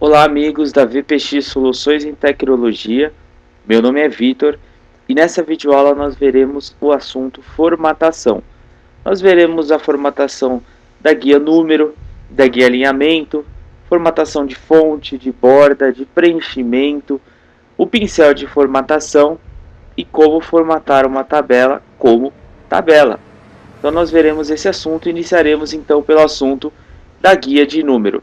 Olá amigos da VPX Soluções em Tecnologia, meu nome é Vitor e nessa videoaula nós veremos o assunto formatação. Nós veremos a formatação da guia número, da guia alinhamento, formatação de fonte, de borda, de preenchimento, o pincel de formatação e como formatar uma tabela como tabela. Então nós veremos esse assunto e iniciaremos então pelo assunto da guia de número.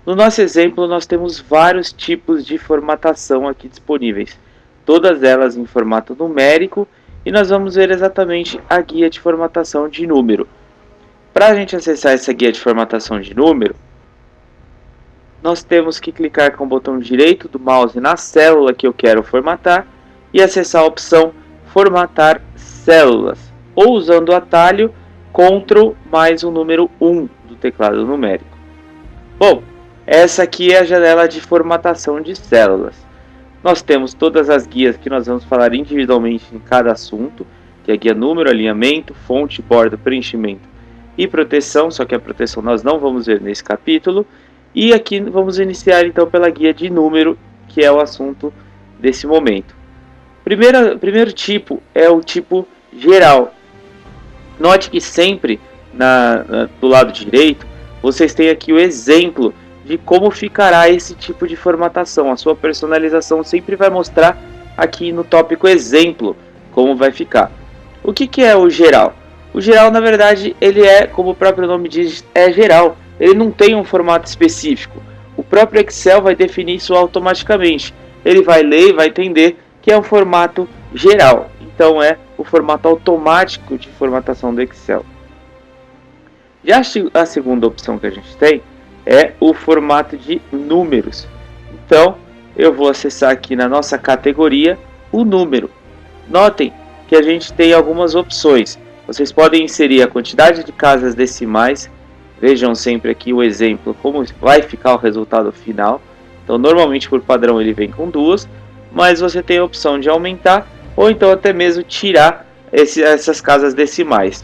No nosso exemplo, nós temos vários tipos de formatação aqui disponíveis, todas elas em formato numérico, e nós vamos ver exatamente a guia de formatação de número. Para a gente acessar essa guia de formatação de número, nós temos que clicar com o botão direito do mouse na célula que eu quero formatar e acessar a opção Formatar Células, ou usando o atalho Ctrl mais o número 1 do teclado numérico. Bom, essa aqui é a janela de formatação de células. Nós temos todas as guias que nós vamos falar individualmente em cada assunto, que é a guia número, alinhamento, fonte, borda, preenchimento e proteção, só que a proteção nós não vamos ver nesse capítulo. E aqui vamos iniciar então pela guia de número, que é o assunto desse momento. Primeiro tipo é o tipo geral. Note que sempre do lado direito vocês têm aqui o exemplo de como ficará esse tipo de formatação. A sua personalização sempre vai mostrar aqui no tópico exemplo como vai ficar. O que é o geral? O geral, na verdade, ele é, como o próprio nome diz, é geral. Ele não tem um formato específico. O próprio Excel vai definir isso automaticamente. Ele vai ler e vai entender que é um formato geral. Então é o formato automático de formatação do Excel. Já a segunda opção que a gente tem é o formato de números. Então, eu vou acessar aqui na nossa categoria o número. Notem que a gente tem algumas opções. Vocês podem inserir a quantidade de casas decimais. Vejam sempre aqui o exemplo, como vai ficar o resultado final. Então, normalmente por padrão ele vem com 2, mas você tem a opção de aumentar ou então até mesmo tirar essas casas decimais.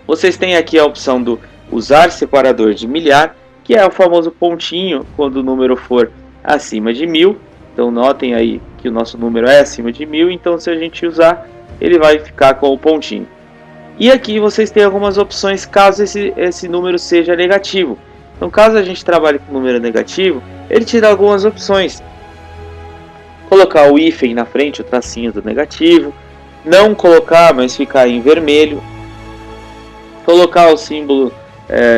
Vocês têm aqui a opção do usar separador de milhar, que é o famoso pontinho quando o número for acima de 1000. Então notem aí que o nosso número é acima de 1000, então se a gente usar, ele vai ficar com o pontinho. E aqui vocês têm algumas opções caso esse número seja negativo. Então caso a gente trabalhe com número negativo, ele te dá algumas opções. Colocar o hífen na frente, o tracinho do negativo. Não colocar, mas ficar em vermelho. Colocar o símbolo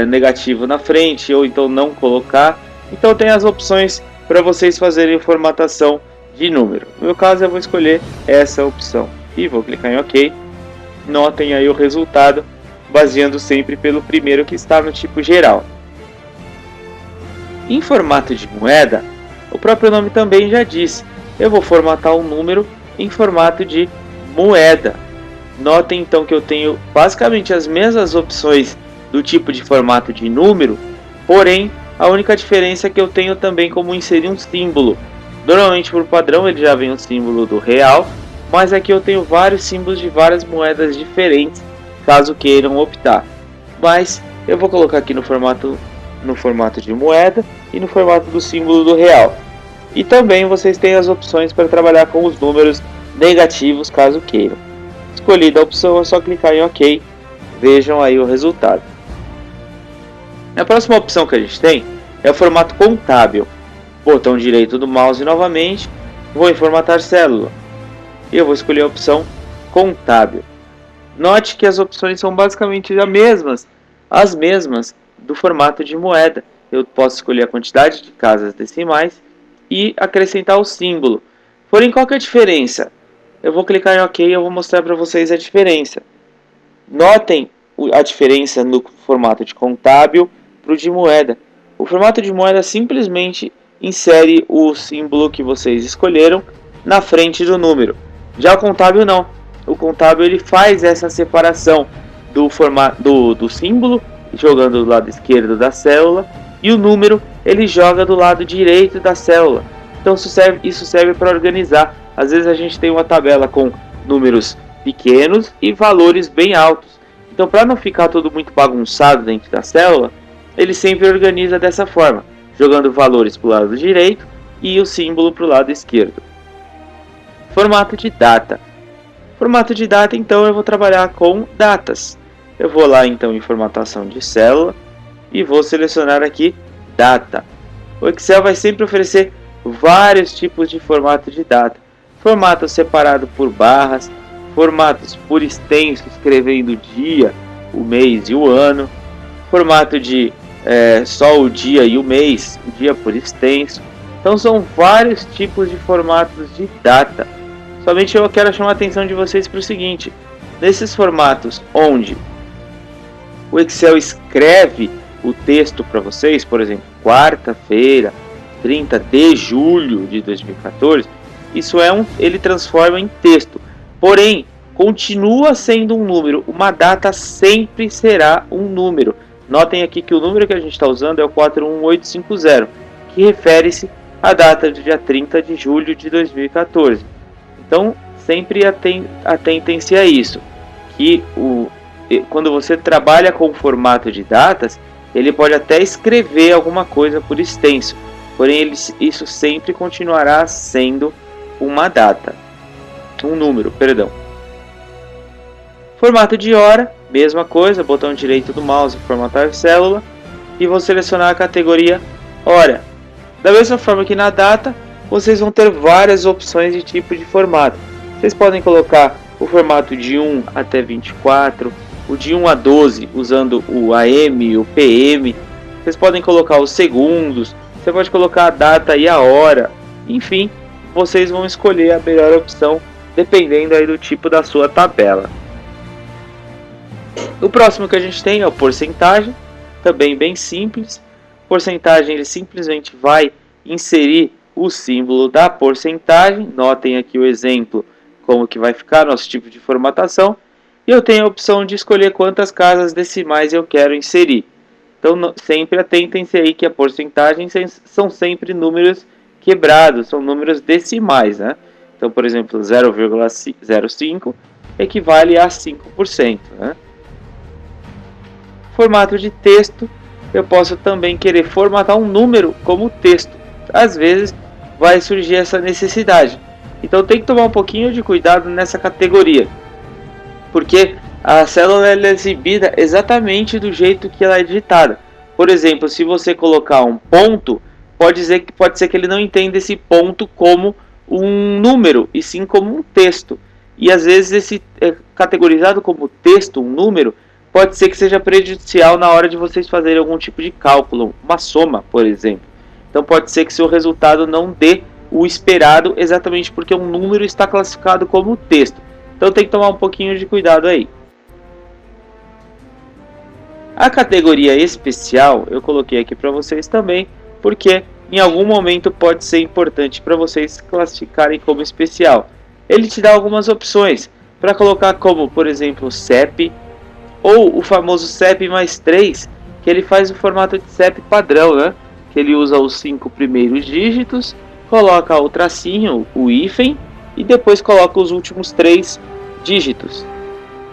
negativo na frente, ou então não colocar. Então tem as opções para vocês fazerem formatação de número. No meu caso eu vou escolher essa opção e vou clicar em OK. Notem aí o resultado, baseando sempre pelo primeiro que está no tipo geral. Em formato de moeda, o próprio nome também já diz, eu vou formatar um número em formato de moeda. Notem então que eu tenho basicamente as mesmas opções do tipo de formato de número, porém a única diferença é que eu tenho também como inserir um símbolo. Normalmente por padrão ele já vem o símbolo do real, mas aqui eu tenho vários símbolos de várias moedas diferentes, caso queiram optar. Mas eu vou colocar aqui no formato de moeda e no formato do símbolo do real. E também vocês têm as opções para trabalhar com os números negativos, caso queiram. Escolhida a opção, é só clicar em OK. Vejam aí o resultado. A próxima opção que a gente tem é o formato contábil. Botão direito do mouse novamente, vou em formatar célula e eu vou escolher a opção contábil. Note que as opções são basicamente as mesmas do formato de moeda. Eu posso escolher a quantidade de casas decimais e acrescentar o símbolo. Porém, qual que é a diferença? Eu vou clicar em OK e eu vou mostrar para vocês a diferença. Notem a diferença no formato de contábil para o de moeda. O formato de moeda simplesmente insere o símbolo que vocês escolheram na frente do número. Já o contábil não. O contábil ele faz essa separação do símbolo, jogando do lado esquerdo da célula, e o número ele joga do lado direito da célula. Então isso serve para organizar. Às vezes a gente tem uma tabela com números pequenos e valores bem altos. Então para não ficar tudo muito bagunçado dentro da célula, ele sempre organiza dessa forma. jogando valores para o lado direito e o símbolo para o lado esquerdo. Formato de data. Formato de data, então, eu vou trabalhar com datas. Eu vou lá, então, em formatação de célula e vou selecionar aqui data. O Excel vai sempre oferecer vários tipos de formato de data. Formato separado por barras, formatos por extenso, escrevendo o dia, o mês e o ano. Formato de só o dia e o mês, o dia por extenso. Então são vários tipos de formatos de data. Somente eu quero chamar a atenção de vocês para o seguinte: nesses formatos onde o Excel escreve o texto para vocês, por exemplo, quarta-feira, 30 de julho de 2014, ele transforma em texto. Porém, continua sendo um número. Uma data sempre será um número. Notem aqui que o número que a gente está usando é o 41850, que refere-se à data do dia 30 de julho de 2014. Então, sempre atentem-se a isso, que quando você trabalha com o formato de datas, ele pode até escrever alguma coisa por extenso, porém isso sempre continuará sendo uma data, um número, perdão. Formato de hora, mesma coisa, botão direito do mouse, formatar célula, e vou selecionar a categoria hora. Da mesma forma que na data, vocês vão ter várias opções de tipo de formato. Vocês podem colocar o formato de 1 até 24, o de 1 a 12 usando o AM, o PM. Vocês podem colocar os segundos, você pode colocar a data e a hora. Enfim, vocês vão escolher a melhor opção dependendo aí do tipo da sua tabela. O próximo que a gente tem é o porcentagem, também bem simples. Porcentagem, ele simplesmente vai inserir o símbolo da porcentagem. Notem aqui o exemplo, como que vai ficar nosso tipo de formatação. E eu tenho a opção de escolher quantas casas decimais eu quero inserir. Então, sempre atentem-se aí que a porcentagem são sempre números quebrados, são números decimais, né? Então, por exemplo, 0,05 equivale a 5%, né? Formato de texto, eu posso também querer formatar um número como texto. Às vezes vai surgir essa necessidade. Então tem que tomar um pouquinho de cuidado nessa categoria, porque a célula é exibida exatamente do jeito que ela é digitada. Por exemplo, se você colocar um ponto, pode ser que ele não entenda esse ponto como um número, e sim como um texto. E às vezes esse categorizado como texto, um número, pode ser que seja prejudicial na hora de vocês fazerem algum tipo de cálculo, uma soma, por exemplo. Então pode ser que seu resultado não dê o esperado, exatamente porque um número está classificado como texto. Então tem que tomar um pouquinho de cuidado aí. A categoria especial eu coloquei aqui para vocês também, porque em algum momento pode ser importante para vocês classificarem como especial. Ele te dá algumas opções para colocar como, por exemplo, CEP, ou o famoso CEP mais 3, que ele faz o formato de CEP padrão, né? Que ele usa os 5 primeiros dígitos, coloca o tracinho, o hífen, e depois coloca os últimos 3 dígitos.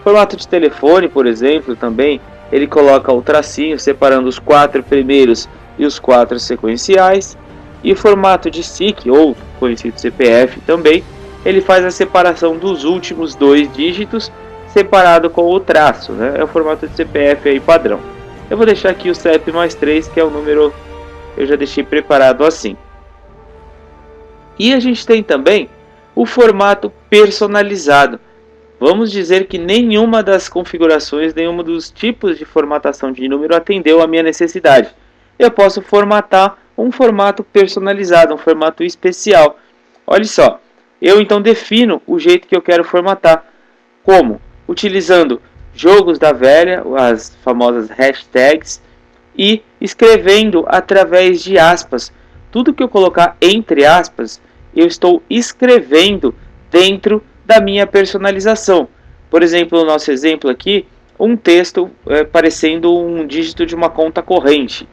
Formato de telefone, por exemplo, também, ele coloca o tracinho separando os 4 primeiros e os 4 sequenciais. E o formato de SIC, ou conhecido CPF também, ele faz a separação dos últimos 2 dígitos separado com o traço, né? É o formato de CPF aí padrão. Eu vou deixar aqui o CEP mais 3, que é o número, eu já deixei preparado assim. E a gente tem também o formato personalizado. Vamos dizer que nenhuma das configurações, nenhum dos tipos de formatação de número atendeu a minha necessidade. Eu posso formatar um formato personalizado, um formato especial. Olha só, eu então defino o jeito que eu quero formatar. Como? Utilizando jogos da velha, as famosas hashtags, e escrevendo através de aspas. Tudo que eu colocar entre aspas, eu estou escrevendo dentro da minha personalização. Por exemplo, no nosso exemplo aqui, um texto parecendo um dígito de uma conta corrente.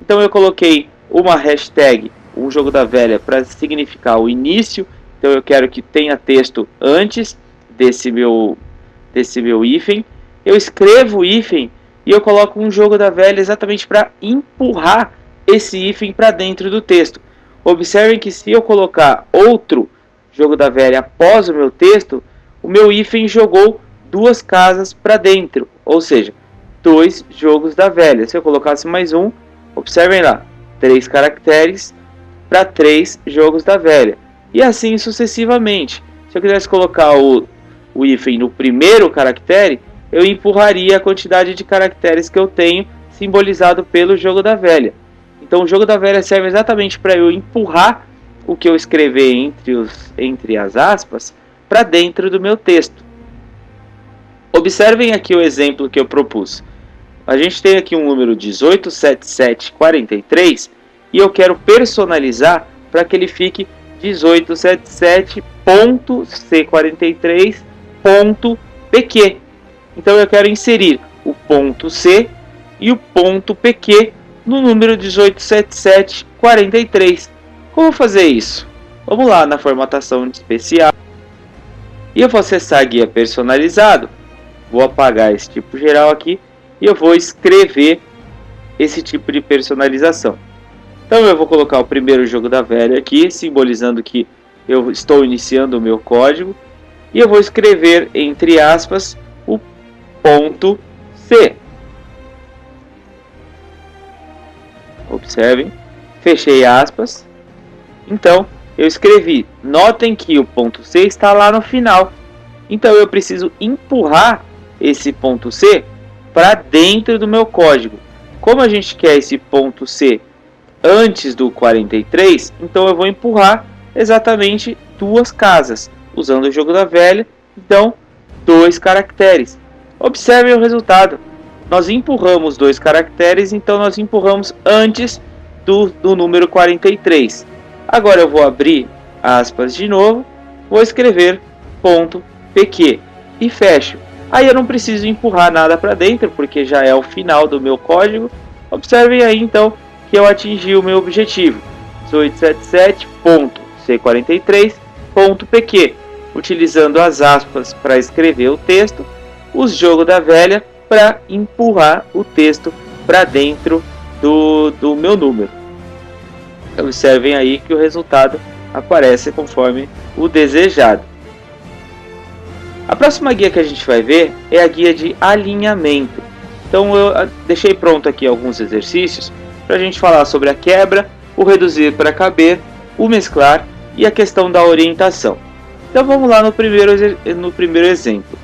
Então eu coloquei uma hashtag, um jogo da velha, para significar o início. Então eu quero que tenha texto antes desse meu hífen. Eu escrevo o hífen e eu coloco um jogo da velha exatamente para empurrar esse hífen para dentro do texto. Observem que se eu colocar outro jogo da velha após o meu texto, o meu hífen jogou duas casas para dentro, ou seja, 2 jogos da velha. Se eu colocasse mais um, observem lá, 3 caracteres para 3 jogos da velha. E assim sucessivamente. Se eu quisesse colocar o hífen no primeiro caractere, eu empurraria a quantidade de caracteres que eu tenho simbolizado pelo jogo da velha. Então o jogo da velha serve exatamente para eu empurrar o que eu escrever entre as aspas para dentro do meu texto. Observem aqui o exemplo que eu propus. A gente tem aqui um número 187743 e eu quero personalizar para que ele fique 1877.c43.pq. Então eu quero inserir o ponto C e o ponto PQ no número 187743. Como fazer isso? Vamos lá na formatação especial e eu vou acessar a guia personalizado. Vou apagar esse tipo geral aqui e eu vou escrever esse tipo de personalização. Então eu vou colocar o primeiro jogo da velha aqui, simbolizando que eu estou iniciando o meu código. E eu vou escrever, entre aspas, o ponto C. Observem, fechei aspas. Então eu escrevi. Notem que o ponto C está lá no final. Então eu preciso empurrar esse ponto C para dentro do meu código. Como a gente quer esse ponto C antes do 43, então eu vou empurrar exatamente 2 casas, usando o jogo da velha, então 2 caracteres. Observem o resultado. Nós empurramos 2 caracteres, então nós empurramos antes do número 43. Agora eu vou abrir aspas de novo, vou escrever ponto PQ e fecho. Aí eu não preciso empurrar nada para dentro, porque já é o final do meu código. Observem aí então que eu atingi o meu objetivo, 1877.c43.pq, utilizando as aspas para escrever o texto, os jogos da velha para empurrar o texto para dentro do meu número. Observem aí que o resultado aparece conforme o desejado. A próxima guia que a gente vai ver é a guia de alinhamento. Então eu deixei pronto aqui alguns exercícios para a gente falar sobre a quebra, o reduzir para caber, o mesclar e a questão da orientação. Então vamos lá no primeiro exemplo.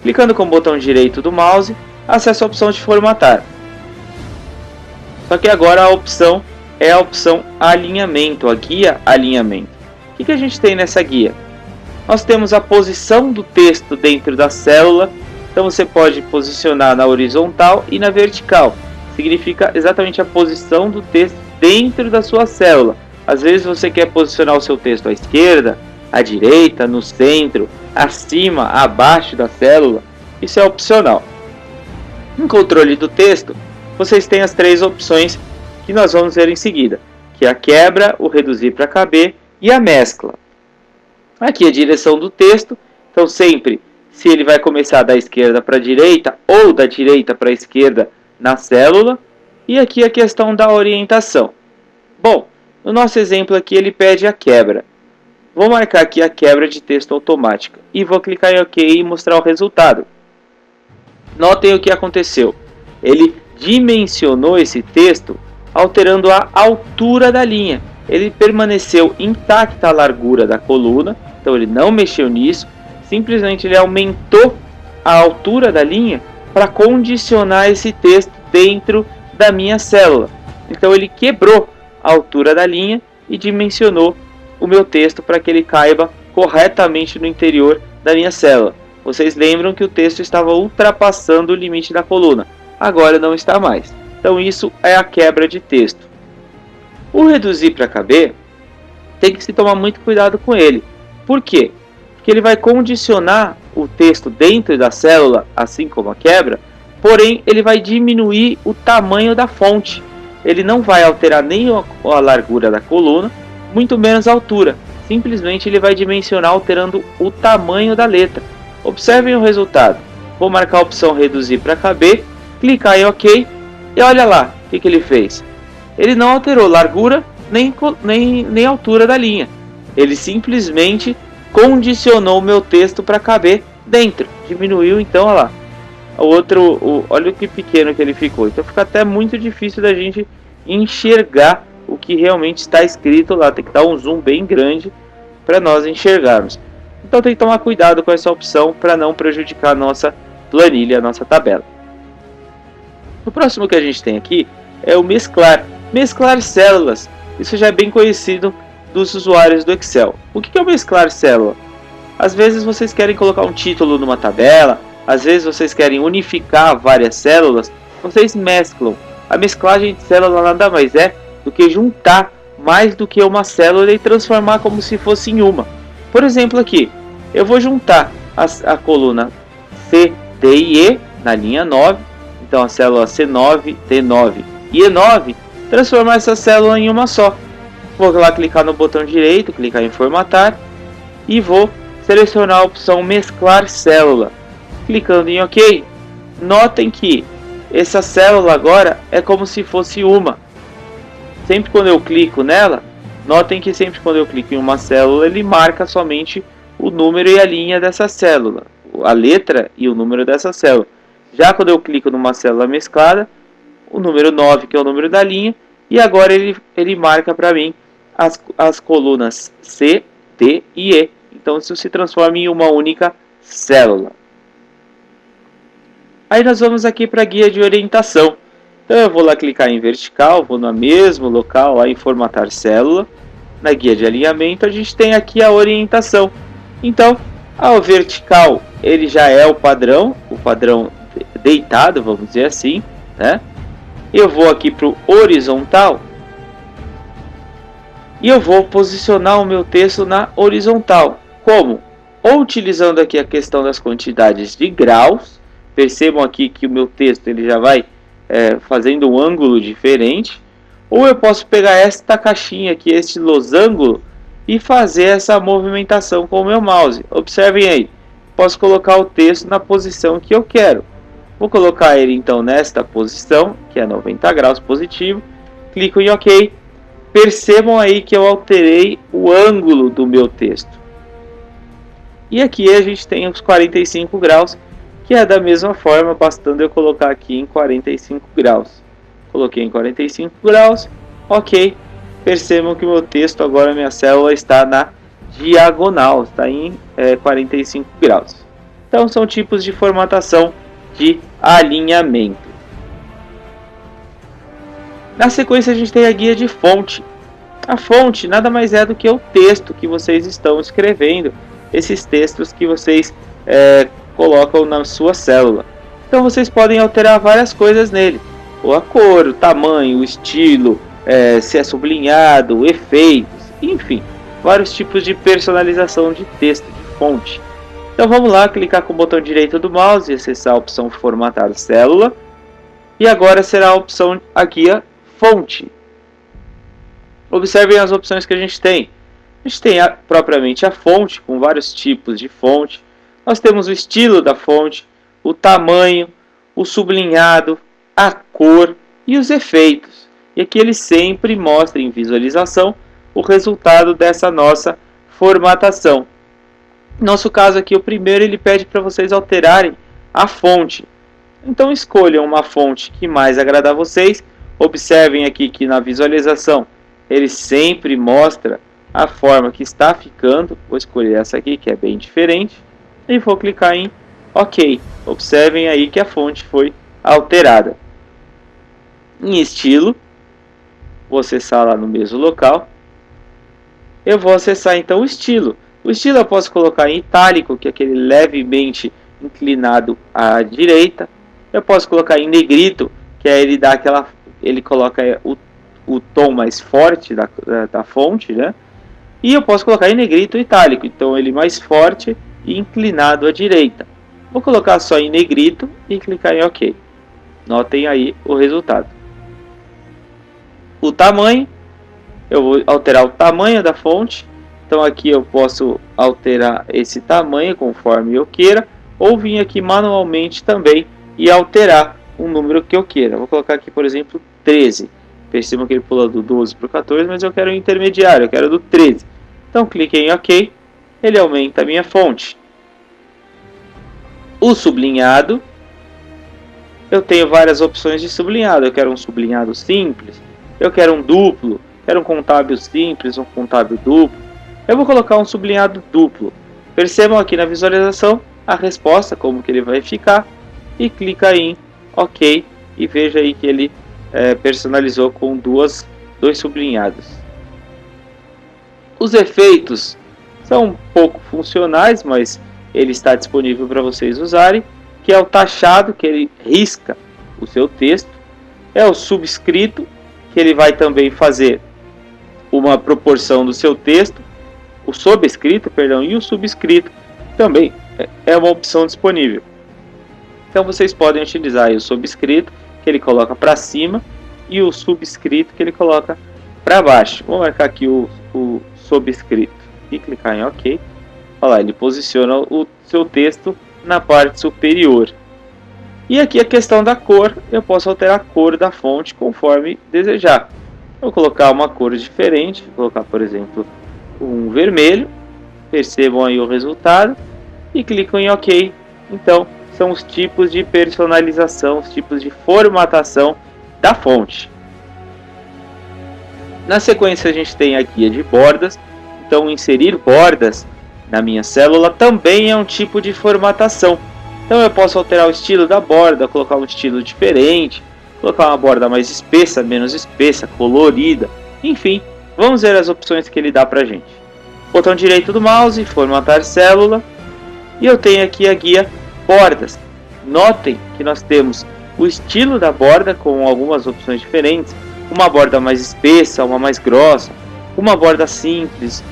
Clicando com o botão direito do mouse, acesse a opção de formatar. Só que agora a opção é a opção alinhamento, a guia alinhamento. O que a gente tem nessa guia? Nós temos a posição do texto dentro da célula. Então você pode posicionar na horizontal e na vertical. Significa exatamente a posição do texto dentro da sua célula. Às vezes você quer posicionar o seu texto à esquerda, à direita, no centro, acima, abaixo da célula. Isso é opcional. No controle do texto, vocês têm as 3 opções que nós vamos ver em seguida, que é a quebra, o reduzir para caber e a mescla. Aqui a direção do texto, então sempre se ele vai começar da esquerda para a direita ou da direita para a esquerda na célula. E aqui a questão da orientação. Bom, no nosso exemplo aqui ele pede a quebra. Vou marcar aqui a quebra de texto automática e vou clicar em OK e mostrar o resultado. Notem o que aconteceu. Ele dimensionou esse texto alterando a altura da linha. Ele permaneceu intacta a largura da coluna, então ele não mexeu nisso. Simplesmente ele aumentou a altura da linha para condicionar esse texto dentro da minha célula. Então ele quebrou a altura da linha e dimensionou o meu texto para que ele caiba corretamente no interior da minha célula. Vocês lembram que o texto estava ultrapassando o limite da coluna. Agora não está mais. Então isso é a quebra de texto. O reduzir para caber, tem que se tomar muito cuidado com ele. Por quê? Porque ele vai condicionar o texto dentro da célula, assim como a quebra, porém ele vai diminuir o tamanho da fonte. Ele não vai alterar nem a largura da coluna, muito menos a altura. Simplesmente ele vai dimensionar alterando o tamanho da letra. Observem o resultado. Vou marcar a opção reduzir para caber, clicar em OK e olha lá o que ele fez. ele não alterou largura nem altura da linha. Ele simplesmente condicionou o meu texto para caber dentro. Diminuiu, então, olha lá. Olha que pequeno que ele ficou. Então fica até muito difícil da gente enxergar o que realmente está escrito lá. Tem que dar um zoom bem grande para nós enxergarmos. Então tem que tomar cuidado com essa opção para não prejudicar a nossa planilha, a nossa tabela. O próximo que a gente tem aqui é o mesclar. Mesclar células. Isso já é bem conhecido dos usuários do Excel. O que é o mesclar célula? Às vezes vocês querem colocar um título numa tabela, às vezes vocês querem unificar várias células, vocês mesclam. A mesclagem de célula nada mais é do que juntar mais do que uma célula e transformar como se fosse em uma. Por exemplo aqui, eu vou juntar a coluna C, D e E na linha 9, então a célula C9, D9 e E9, transformar essa célula em uma só. Vou lá clicar no botão direito, clicar em formatar e vou selecionar a opção mesclar célula. Clicando em OK, notem que essa célula agora é como se fosse uma. Sempre quando eu clico nela, notem que sempre quando eu clico em uma célula, ele marca somente o número e a linha dessa célula, a letra e o número dessa célula. Já quando eu clico numa célula mesclada, o número 9, que é o número da linha, e agora ele marca para mim as colunas C, D e E. Então isso se transforma em uma única célula. Aí nós vamos aqui para a guia de orientação. Então eu vou lá clicar em vertical, vou no mesmo local lá em formatar célula. Na guia de alinhamento a gente tem aqui a orientação. Então o vertical ele já é o padrão deitado, vamos dizer assim, né? Eu vou aqui para o horizontal e eu vou posicionar o meu texto na horizontal. Como? Ou utilizando aqui a questão das quantidades de graus. Percebam aqui que o meu texto ele já vai fazendo um ângulo diferente. Ou eu posso pegar esta caixinha aqui, este losango, e fazer essa movimentação com o meu mouse. Observem aí, posso colocar o texto na posição que eu quero. Vou colocar ele então nesta posição, que é 90 graus positivo. Clico em OK. Percebam aí que eu alterei o ângulo do meu texto. E aqui a gente tem os 45 graus, que é da mesma forma, bastando eu colocar aqui em 45 graus. Coloquei em 45 graus, OK. Percebam que o meu texto agora, minha célula está na diagonal, está em 45 graus. Então são tipos de formatação de alinhamento. Na sequência a gente tem a guia de fonte. A fonte nada mais é do que o texto que vocês estão escrevendo, esses textos que vocês colocam na sua célula. Então vocês podem alterar várias coisas nele, a cor, o tamanho, o estilo, se é sublinhado, efeitos, enfim, vários tipos de personalização de texto, de fonte. Então vamos lá, clicar com o botão direito do mouse e acessar a opção formatar célula. E agora será a opção a guia fonte. Observem as opções que a gente tem. A gente tem propriamente a fonte, com vários tipos de fonte. Nós temos o estilo da fonte, o tamanho, o sublinhado, a cor e os efeitos. E aqui ele sempre mostra em visualização o resultado dessa nossa formatação. No nosso caso aqui, o primeiro, ele pede para vocês alterarem a fonte. Então escolham uma fonte que mais agradar a vocês. Observem aqui que na visualização ele sempre mostra a forma que está ficando. Vou escolher essa aqui, que é bem diferente, e vou clicar em OK. Observem aí que a fonte foi alterada. Em estilo, vou acessar lá no mesmo local. Eu vou acessar então o estilo. O estilo eu posso colocar em itálico, que é aquele levemente inclinado à direita. Eu posso colocar em negrito, que é ele coloca o tom mais forte da fonte, né? E eu posso colocar em negrito itálico, então ele mais forte e inclinado à direita. Vou colocar só em negrito e clicar em OK. Notem aí o resultado. O tamanho, eu vou alterar o tamanho da fonte. Então aqui eu posso alterar esse tamanho conforme eu queira, ou vir aqui manualmente também e alterar o número que eu queira. Vou colocar aqui, por exemplo, 13. Percebam que ele pula do 12 para o 14, mas eu quero o intermediário, eu quero do 13. Então cliquei em OK, ele aumenta a minha fonte. O sublinhado, eu tenho várias opções de sublinhado. Eu quero um sublinhado simples, eu quero um duplo, quero um contábil simples, um contábil duplo. Eu vou colocar um sublinhado duplo. Percebam aqui na visualização a resposta, como que ele vai ficar, e clica em OK e veja aí que ele personalizou com dois sublinhados. Os efeitos são um pouco funcionais, mas ele está disponível para vocês usarem, que é o taxado, que ele risca o seu texto, é o subscrito, que ele vai também fazer uma proporção do seu texto, o sobrescrito, perdão, e o subscrito também é uma opção disponível. Então vocês podem utilizar aí o sobrescrito, que ele coloca para cima, e o subscrito, que ele coloca para baixo. Vou marcar aqui o sobrescrito e clicar em OK. Olha lá, ele posiciona o seu texto na parte superior. E aqui a questão da cor, eu posso alterar a cor da fonte conforme desejar. Vou colocar uma cor diferente, vou colocar, por exemplo, um vermelho. Percebam aí o resultado e clicam em OK. Então, são os tipos de personalização, os tipos de formatação da fonte. Na sequência, a gente tem a guia de bordas. Então, inserir bordas na minha célula também é um tipo de formatação. Então, eu posso alterar o estilo da borda, colocar um estilo diferente, colocar uma borda mais espessa, menos espessa, colorida, enfim, vamos ver as opções que ele dá pra gente. Botão direito do mouse, formatar célula, e eu tenho aqui a guia bordas. Notem que nós temos o estilo da borda com algumas opções diferentes, uma borda mais espessa, uma mais grossa, uma borda simples,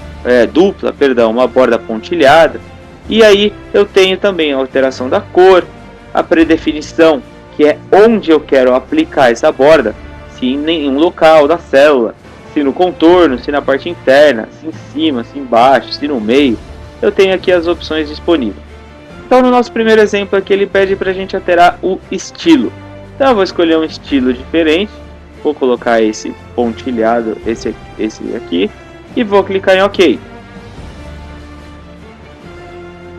dupla, perdão, uma borda pontilhada. E aí eu tenho também a alteração da cor, a predefinição, que é onde eu quero aplicar essa borda, se em nenhum local da célula, se no contorno, se na parte interna, se em cima, se embaixo, se no meio. Eu tenho aqui as opções disponíveis. Então no nosso primeiro exemplo aqui ele pede para a gente alterar o estilo. Então eu vou escolher um estilo diferente, vou colocar esse pontilhado, esse aqui, e vou clicar em OK.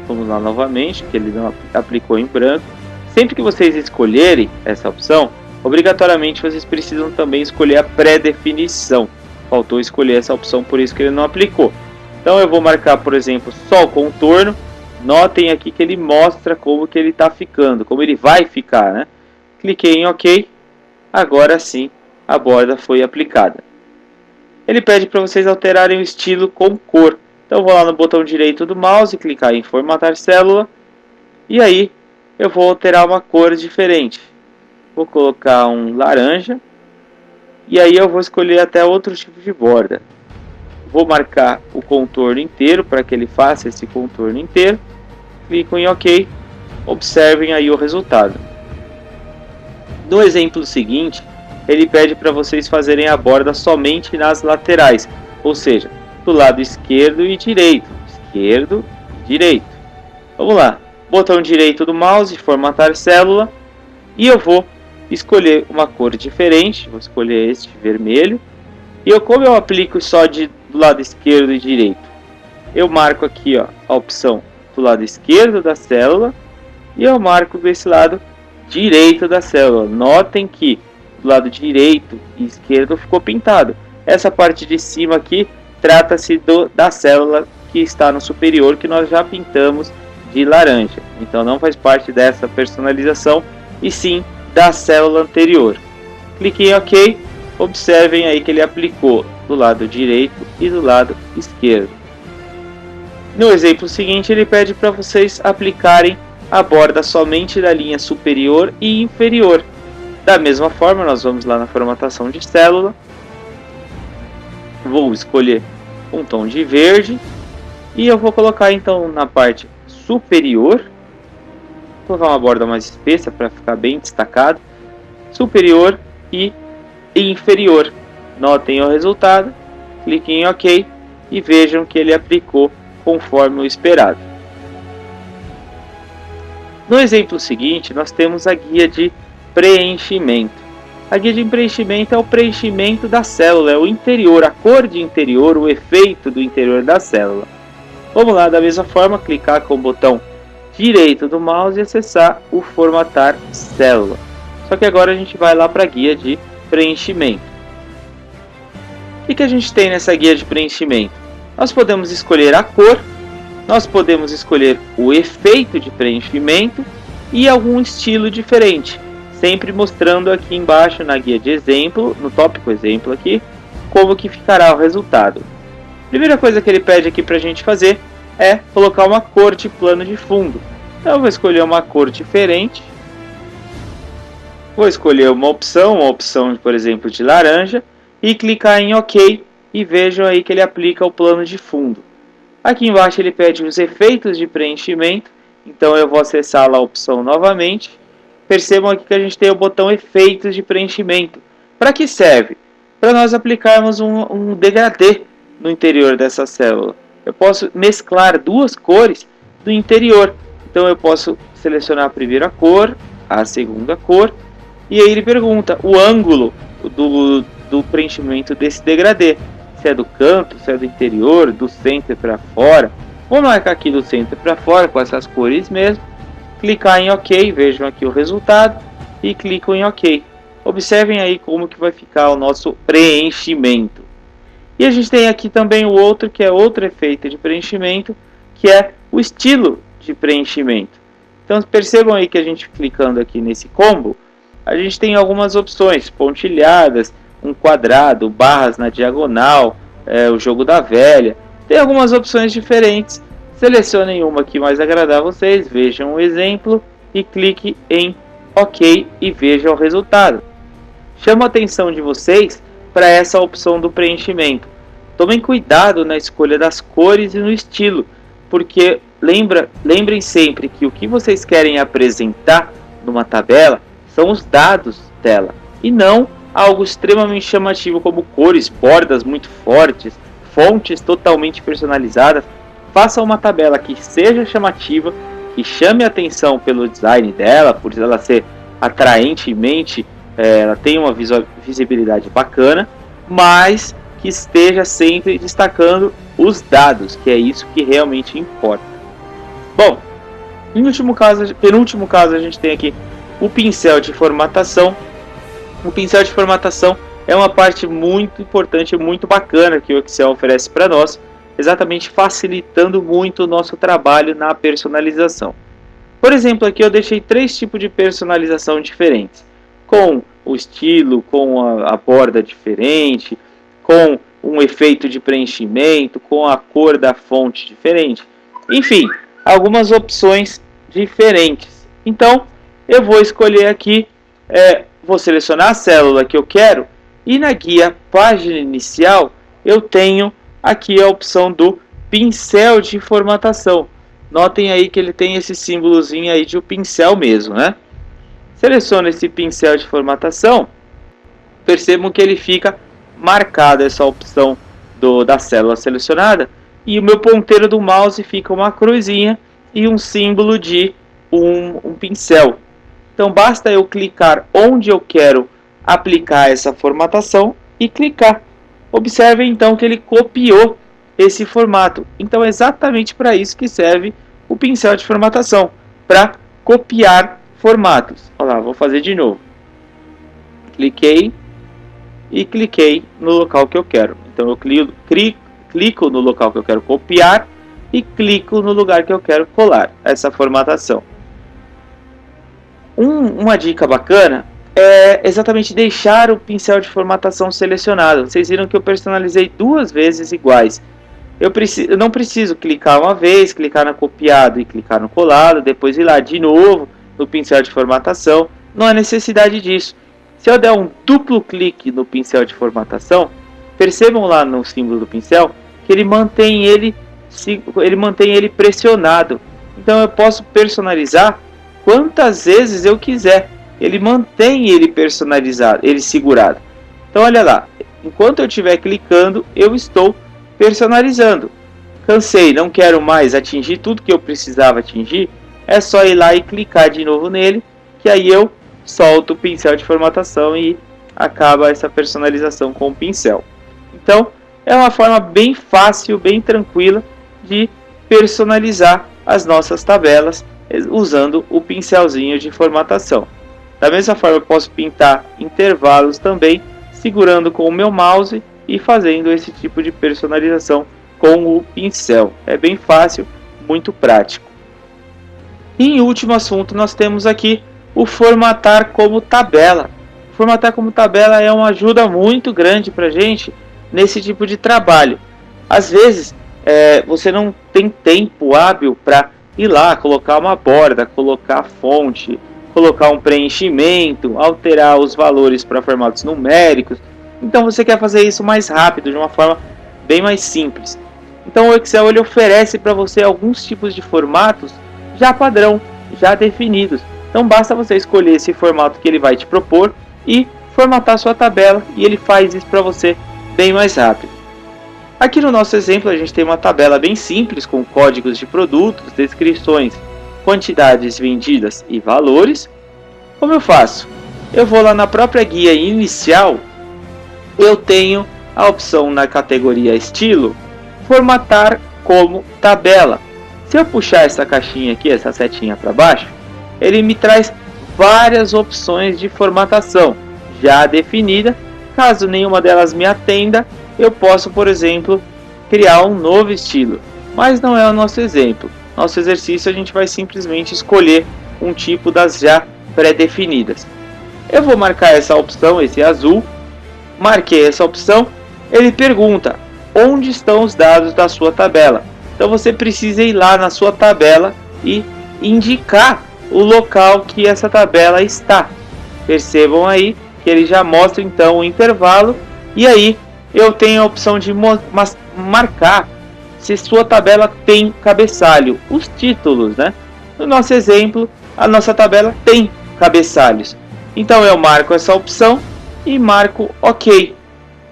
Vamos lá novamente, que ele não aplicou em branco. Sempre que vocês escolherem essa opção, obrigatoriamente vocês precisam também escolher a pré-definição. Faltou escolher essa opção, por isso que ele não aplicou. Então eu vou marcar, por exemplo, só o contorno. Notem aqui que ele mostra como que ele está ficando, como ele vai ficar, né? Cliquei em OK. Agora sim, a borda foi aplicada. Ele pede para vocês alterarem o estilo com cor. Então vou lá no botão direito do mouse, clicar em formatar célula. E aí eu vou alterar uma cor diferente. Vou colocar um laranja. E aí eu vou escolher até outro tipo de borda. Vou marcar o contorno inteiro para que ele faça esse contorno inteiro. Clico em OK. Observem aí o resultado. No exemplo seguinte, ele pede para vocês fazerem a borda somente nas laterais, ou seja, do lado esquerdo e direito. Esquerdo e direito. Vamos lá. Botão direito do mouse, formatar célula. E eu vou escolher uma cor diferente. Vou escolher este vermelho. E como eu aplico só do lado esquerdo e direito, eu marco aqui a opção do lado esquerdo da célula. E eu marco desse lado direito da célula. Notem que do lado direito e esquerdo ficou pintado. Essa parte de cima aqui trata-se da célula que está no superior, que nós já pintamos de laranja. Então não faz parte dessa personalização, e sim da célula anterior. Clique em OK. Observem aí que ele aplicou do lado direito e do lado esquerdo. No exemplo seguinte, ele pede para vocês aplicarem a borda somente da linha superior e inferior. Da mesma forma, nós vamos lá na formatação de célula. Vou escolher um tom de verde e eu vou colocar então na parte superior, vou colocar uma borda mais espessa para ficar bem destacado, superior e inferior. Notem o resultado, cliquem em OK e vejam que ele aplicou conforme o esperado. No exemplo seguinte, nós temos a guia de preenchimento. A guia de preenchimento é o preenchimento da célula, é o interior, a cor de interior, o efeito do interior da célula. Vamos lá, da mesma forma, clicar com o botão direito do mouse e acessar o formatar célula. Só que agora a gente vai lá para a guia de preenchimento. O que a gente tem nessa guia de preenchimento? Nós podemos escolher a cor, nós podemos escolher o efeito de preenchimento e algum estilo diferente. Sempre mostrando aqui embaixo na guia de exemplo, no tópico exemplo aqui, como que ficará o resultado. Primeira coisa que ele pede aqui para a gente fazer é colocar uma cor de plano de fundo. Então eu vou escolher uma cor diferente. Vou escolher uma opção, por exemplo, de laranja, e clicar em OK, e vejam aí que ele aplica o plano de fundo. Aqui embaixo ele pede os efeitos de preenchimento, então eu vou acessar lá a opção novamente. Percebam aqui que a gente tem o botão efeitos de preenchimento. Para que serve? Para nós aplicarmos um degradê no interior dessa célula. Eu posso mesclar duas cores do interior. Então eu posso selecionar a primeira cor, a segunda cor, e aí ele pergunta o ângulo do preenchimento desse degradê. Se é do canto, se é do interior, do centro para fora. Vou marcar aqui do centro para fora com essas cores mesmo. Clicar em OK, vejam aqui o resultado e clico em OK. Observem aí como que vai ficar o nosso preenchimento. E a gente tem aqui também o outro, que é outro efeito de preenchimento, que é o estilo de preenchimento. Então percebam aí que a gente clicando aqui nesse combo, a gente tem algumas opções, pontilhadas, um quadrado, barras na diagonal, o jogo da velha. Tem algumas opções diferentes. Selecionem uma que mais agradar a vocês, vejam o exemplo e clique em OK e vejam o resultado. Chamo a atenção de vocês para essa opção do preenchimento. Tomem cuidado na escolha das cores e no estilo, porque lembrem sempre que o que vocês querem apresentar numa tabela são os dados dela e não algo extremamente chamativo como cores, bordas muito fortes, fontes totalmente personalizadas. Faça uma tabela que seja chamativa, que chame a atenção pelo design dela, por ela ser atraentemente, ela tem uma visibilidade bacana, mas que esteja sempre destacando os dados, que é isso que realmente importa. Bom, penúltimo caso, a gente tem aqui o pincel de formatação. O pincel de formatação é uma parte muito importante, muito bacana que o Excel oferece para nós, exatamente facilitando muito o nosso trabalho na personalização. Por exemplo, aqui eu deixei 3 tipos de personalização diferentes, com o estilo, com a borda diferente, com um efeito de preenchimento, com a cor da fonte diferente. Enfim, algumas opções diferentes. Então, eu vou escolher aqui, vou selecionar a célula que eu quero, e na guia página inicial eu tenho aqui a opção do pincel de formatação. Notem aí que ele tem esse símbolozinho aí de um pincel mesmo, né? Seleciono esse pincel de formatação. Percebam que ele fica marcado, essa opção da célula selecionada. E o meu ponteiro do mouse fica uma cruzinha e um símbolo de um pincel. Então basta eu clicar onde eu quero aplicar essa formatação e clicar. Observem então que ele copiou esse formato. Então é exatamente para isso que serve o pincel de formatação, para copiar formatos. Olha lá, vou fazer de novo. Cliquei e cliquei no local que eu quero. Então eu clico no local que eu quero copiar e clico no lugar que eu quero colar essa formatação. Uma dica bacana é exatamente deixar o pincel de formatação selecionado. Vocês viram que eu personalizei 2 vezes iguais. Eu não preciso clicar uma vez, clicar no copiado e clicar no colado, depois ir lá de novo no pincel de formatação. Não há necessidade disso. Se eu der um duplo clique no pincel de formatação, percebam lá no símbolo do pincel que ele mantém ele pressionado. Então eu posso personalizar quantas vezes eu quiser. Ele mantém ele personalizado, ele segurado. Então olha lá, enquanto eu estiver clicando, eu estou personalizando. Cansei, não quero mais atingir tudo que eu precisava atingir, é só ir lá e clicar de novo nele, que aí eu solto o pincel de formatação e acaba essa personalização com o pincel. Então, é uma forma bem fácil, bem tranquila de personalizar as nossas tabelas usando o pincelzinho de formatação. Da mesma forma, eu posso pintar intervalos também, segurando com o meu mouse e fazendo esse tipo de personalização com o pincel. É bem fácil, muito prático. E em último assunto, nós temos aqui o formatar como tabela. Formatar como tabela é uma ajuda muito grande para a gente nesse tipo de trabalho. Às vezes, você não tem tempo hábil para ir lá, colocar uma borda, colocar fonte, colocar um preenchimento, alterar os valores para formatos numéricos. Então você quer fazer isso mais rápido, de uma forma bem mais simples. Então o Excel ele oferece para você alguns tipos de formatos já padrão, já definidos. Então basta você escolher esse formato que ele vai te propor e formatar sua tabela, e ele faz isso para você bem mais rápido. Aqui no nosso exemplo a gente tem uma tabela bem simples com códigos de produtos, descrições, quantidades vendidas e valores. Como eu faço? Eu vou lá na própria guia inicial, eu tenho a opção na categoria estilo, formatar como tabela. Se eu puxar essa caixinha aqui, essa setinha para baixo, ele me traz várias opções de formatação já definida. Caso nenhuma delas me atenda, eu posso, por exemplo, criar um novo estilo. Mas não é o nosso exemplo. Nosso exercício a gente vai simplesmente escolher um tipo das já pré-definidas. Eu vou marcar essa opção, esse azul. Marquei essa opção. Ele pergunta onde estão os dados da sua tabela. Então você precisa ir lá na sua tabela e indicar o local que essa tabela está. Percebam aí que ele já mostra então o intervalo, e aí eu tenho a opção de marcar se sua tabela tem cabeçalho, os títulos, né? No nosso exemplo, a nossa tabela tem cabeçalhos. Então eu marco essa opção e marco OK.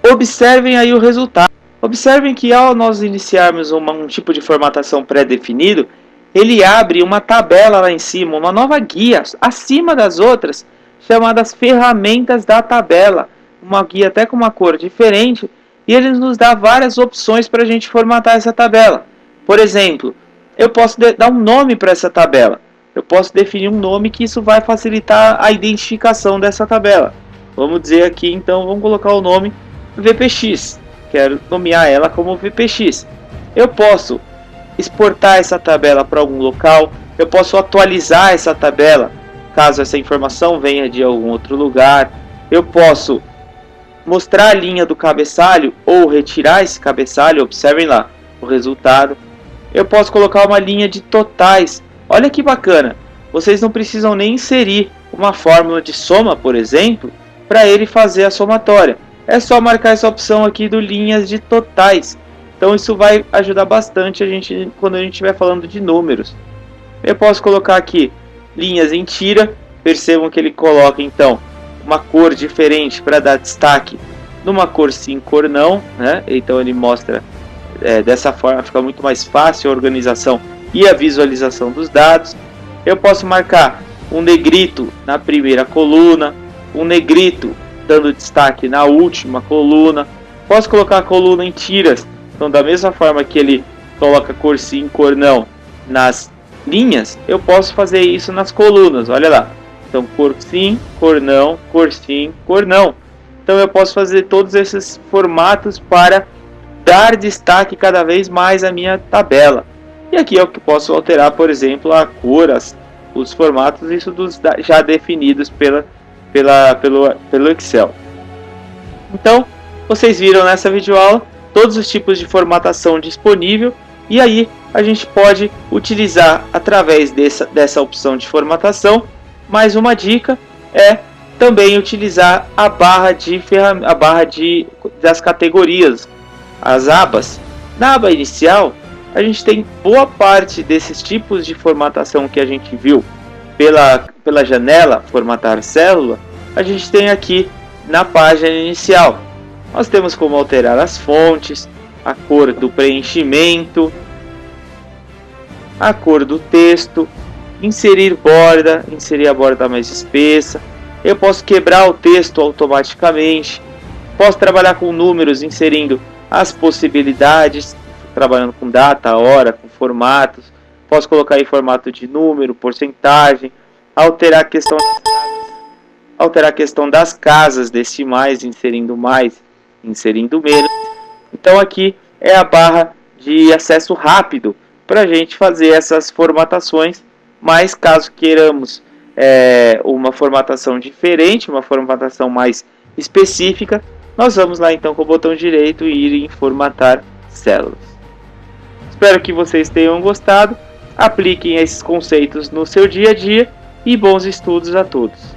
Observem aí o resultado. Observem que ao nós iniciarmos um tipo de formatação pré-definido, ele abre uma tabela lá em cima, uma nova guia, acima das outras, chamadas ferramentas da tabela. Uma guia até com uma cor diferente, e ele nos dá várias opções para a gente formatar essa tabela. Por exemplo, eu posso dar um nome para essa tabela. Eu posso definir um nome que isso vai facilitar a identificação dessa tabela. Vamos dizer aqui, então, vamos colocar o nome VPX. Quero nomear ela como VPX. Eu posso exportar essa tabela para algum local. Eu posso atualizar essa tabela, caso essa informação venha de algum outro lugar. Eu posso mostrar a linha do cabeçalho ou retirar esse cabeçalho. Observem lá o resultado. Eu posso colocar uma linha de totais. Olha que bacana. Vocês não precisam nem inserir uma fórmula de soma, por exemplo, para ele fazer a somatória. É só marcar essa opção aqui do linhas de totais. Então isso vai ajudar bastante a gente quando a gente estiver falando de números. Eu posso colocar aqui linhas em tira. Percebam que ele coloca então uma cor diferente para dar destaque numa cor sim, cor não, né? Então ele mostra dessa forma, fica muito mais fácil a organização e a visualização dos dados. Eu posso marcar um negrito na primeira coluna, um negrito dando destaque na última coluna. Posso colocar a coluna em tiras. Então da mesma forma que ele coloca cor sim, cor não nas linhas, eu posso fazer isso nas colunas. Olha lá. Então cor sim, cor não, cor sim, cor não. Então eu posso fazer todos esses formatos para dar destaque cada vez mais à minha tabela. E aqui eu posso alterar, por exemplo, a cor, os formatos, isso dos já definidos pelo Excel. Então, vocês viram nessa videoaula todos os tipos de formatação disponível, e aí a gente pode utilizar através dessa opção de formatação. Mais uma dica é também utilizar a barra das categorias, as abas. Na aba inicial, a gente tem boa parte desses tipos de formatação que a gente viu pela janela formatar célula. A gente tem aqui na página inicial. Nós temos como alterar as fontes, a cor do preenchimento, a cor do texto, inserir a borda mais espessa, Eu posso quebrar o texto automaticamente, posso trabalhar com números, inserindo as possibilidades, trabalhando com data, hora, com formatos, posso colocar em formato de número, porcentagem, alterar a questão das casas decimais, inserindo mais, inserindo menos. Então aqui é a barra de acesso rápido para a gente fazer essas formatações, mas caso queiramos uma formatação diferente, uma formatação mais específica, nós vamos lá então com o botão direito e ir em formatar células. Espero que vocês tenham gostado, apliquem esses conceitos no seu dia a dia e bons estudos a todos.